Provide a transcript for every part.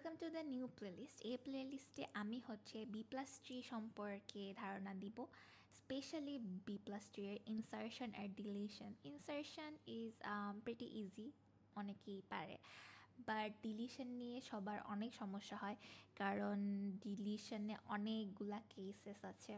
Welcome to the new playlist. এই প্লেলিস্টে আমি হচ্ছে বি+ট্রি সম্পর্কে ধারণা দিব, স্পেশালি বি+ট্রি এর ইনসার্শন আর deletion. Insertion is pretty easy, অনেকেই পারে, বাট ডিলিশন নিয়ে সবার অনেক সমস্যা হয়, কারণ ডিলিশনে অনেকগুলা কেসেস আছে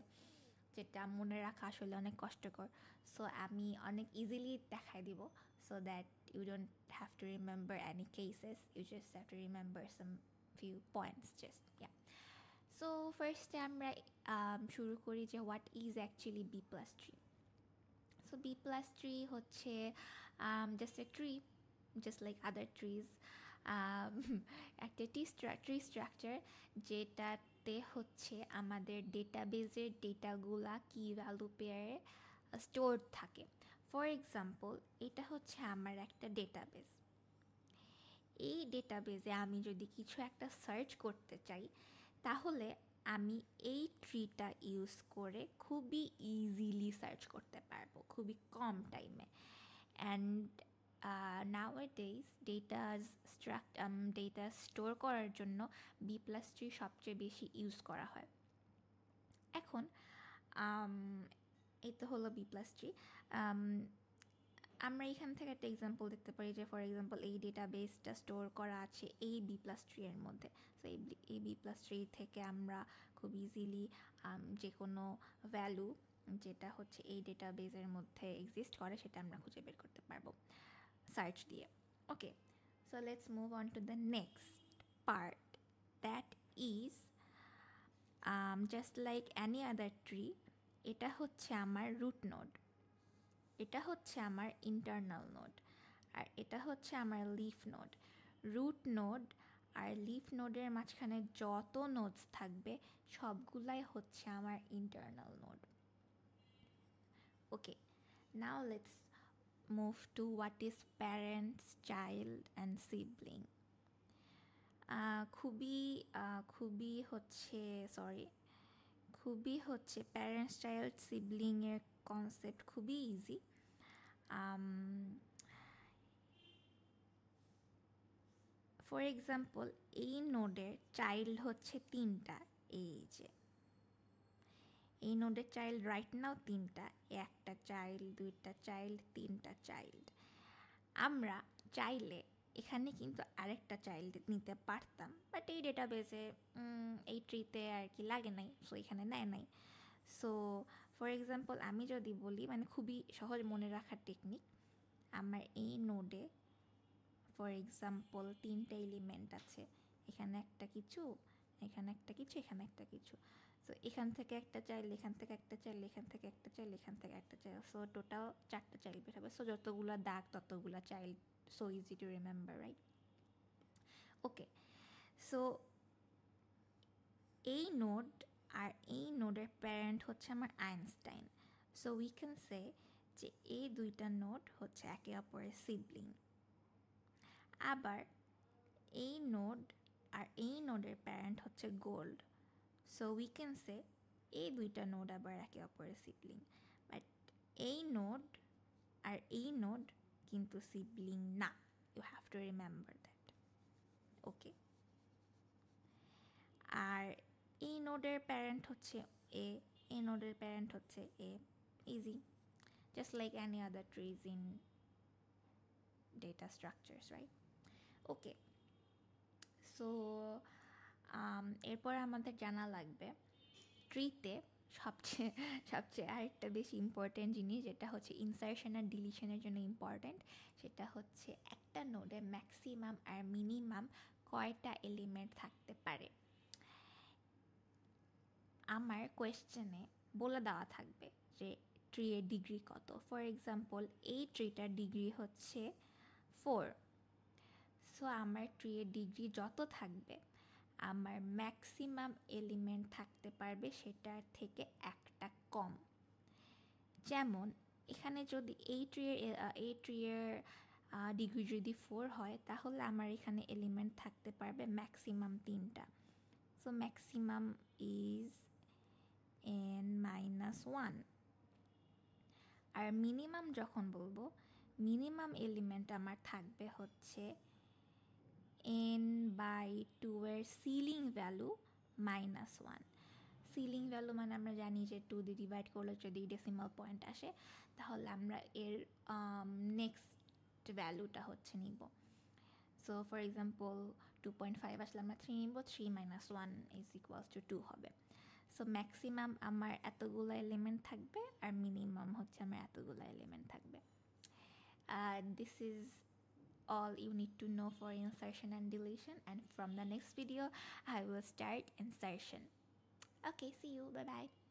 যেটা মনে রাখা আসলে অনেক কষ্টকর। সো আমি অনেক ইজিলি দেখাই দিব, so that you don't have to remember any cases, you just have to remember some few points just, yeah. So first আমরা শুরু করি যে what is actually B+tree. So B+tree হচ্ছে just a tree, just like other trees. একটা tree structure যেটাতে হচ্ছে আমাদের ডেটাবেজের ডেটাগুলা কি ভ্যালু পেয়ারে স্টোর থাকে। ফর এক্সাম্পল, এটা হচ্ছে আমার একটা ডেটাবেজ। এই ডেটাবেজে আমি যদি কিছু একটা সার্চ করতে চাই, তাহলে আমি এই ট্রিটা ইউজ করে খুবই ইজিলি সার্চ করতে পারবো, খুবই কম টাইমে। অ্যান্ড nowadays ডেটা স্টোর করার জন্য B+ট্রি সবচেয়ে বেশি ইউজ করা হয়। এখন এই তো হলো B+ট্রি। আমরা এখান থেকে একটা এক্সাম্পল দেখতে পারি যে ফর এক্সাম্পল এই ডেটাবেসটা স্টোর করা আছে এই B+ট্রি এর মধ্যে। সো এই B+ট্রি থেকে আমরা খুব ইজিলি যে কোনো ভ্যালু যেটা হচ্ছে এই ডেটাবেসের মধ্যে এক্সিস্ট করে সেটা আমরা খুঁজে বের করতে পারবো সার্চ দিয়ে। Okay, so let's move on to the next part, that is just like any other tree. এটা হচ্ছে আমার রুট নোড, এটা হচ্ছে আমার ইন্টারনাল নোড, আর এটা হচ্ছে আমার লিফ নোড। রুট নোড আর লিফ নোডের মাঝখানে যত নোডস থাকবে সবগুলাই হচ্ছে আমার internal node. Okay, now let's move to what is parents, child and sibling. খুবই হচ্ছে প্যারেন্টস, চাইল্ড, সিবলিংয়ের কনসেপ্ট খুবই ইজি। ফর এক্সাম্পল, এই নোডের চাইল্ড হচ্ছে 3টা, এই নোডের চাইল্ড রাইট নাও 3টা, একটা চাইল্ড, 2টা চাইল্ড, 3টা চাইল্ড। আমরা চাইলে এখানে কিন্তু আরেকটা চাইল্ড নিতে পারতাম, বাট এই ডেটাবেসে এই ট্রিতে আর কি লাগে নাই, সো এখানে নেয় নাই। সো ফর এক্সাম্পল আমি যদি বলি, মানে খুবই সহজ মনে রাখার টেকনিক, আমার এই নোডে ফর এক্সাম্পল 3টে এলিমেন্ট আছে, এখানে একটা কিছু, এখানে একটা কিছু, এখানে একটা কিছু। সো এখান থেকে একটা চাইল্ড, এখান থেকে একটা চাইল্ড, এখান থেকে একটা চাইল্ড, এখান থেকে একটা চাইল্ড, সো টোটাল 4টা চাইল্ড বের হবে। সো যতগুলো দাগ ততগুলো child, so easy to remember, right? Okay, so এই নোড আর এই নোডের প্যারেন্ট হচ্ছে আমার Einstein. So we can say যে এই দুইটা নোড হচ্ছে একে অপরের সিবলিং। আবার এই নোড আর এই নোডের প্যারেন্ট হচ্ছে gold. So we can say এই দুইটা নোড আবার একে অপরের সিবলিং, বাট এই নোড আর এই নোড কিন্তু সিবলিং না। You have to remember that. Okay, আর এই নোডের প্যারেন্ট হচ্ছে এ, এই নোডের প্যারেন্ট হচ্ছে A, easy, just like any other trees in data structures, right? Okay, so এরপর আমাদের জানা লাগবে ট্রিতে সবচেয়ে আরেকটা বেশি ইম্পর্টেন্ট জিনিস, যেটা হচ্ছে ইনসার্শন আর ডিলিশনের জন্য ইম্পর্টেন্ট। সেটা হচ্ছে একটা নোডে ম্যাক্সিমাম আর মিনিমাম কয়টা এলিমেন্ট থাকতে পারে। আমার কোয়েশ্চেনে বলে দেওয়া থাকবে যে ট্রি এর ডিগ্রি কত। ফর এক্সাম্পল, এই ট্রিটার ডিগ্রি হচ্ছে 4। সো আমার ট্রি এর ডিগ্রি যত থাকবে, আমার ম্যাক্সিমাম এলিমেন্ট থাকতে পারবে সেটার থেকে একটা কম। যেমন এখানে যদি এই ট্রি এর ডিগ্রি যদি 4 হয়, তাহলে আমার এখানে এলিমেন্ট থাকতে পারবে ম্যাক্সিমাম 3টা। So maximum is n-1। আর মিনিমাম যখন বলবো, মিনিমাম এলিমেন্ট আমার থাকবে হচ্ছে n by 2 এর সিলিং ভ্যালু -1। সিলিং ভ্যালু মানে আমরা জানি যে 2 দিয়ে ডিভাইড করলে যদি ডেসিমাল পয়েন্ট আসে তাহলে আমরা এর নেক্সট ভ্যালুটা হচ্ছে নিব। সো ফর এক্সাম্পল 2.5 আসলে আমরা 3 নিব, 3 - 1 = 2 হবে। সো ম্যাক্সিমাম আমার এতগুলো এলিমেন্ট থাকবে আর মিনিমাম হচ্ছে আমার এতগুলো এলিমেন্ট থাকবে। This is all you need to know for insertion and deletion, and from the next video I will start insertion. Okay, see you, bye bye.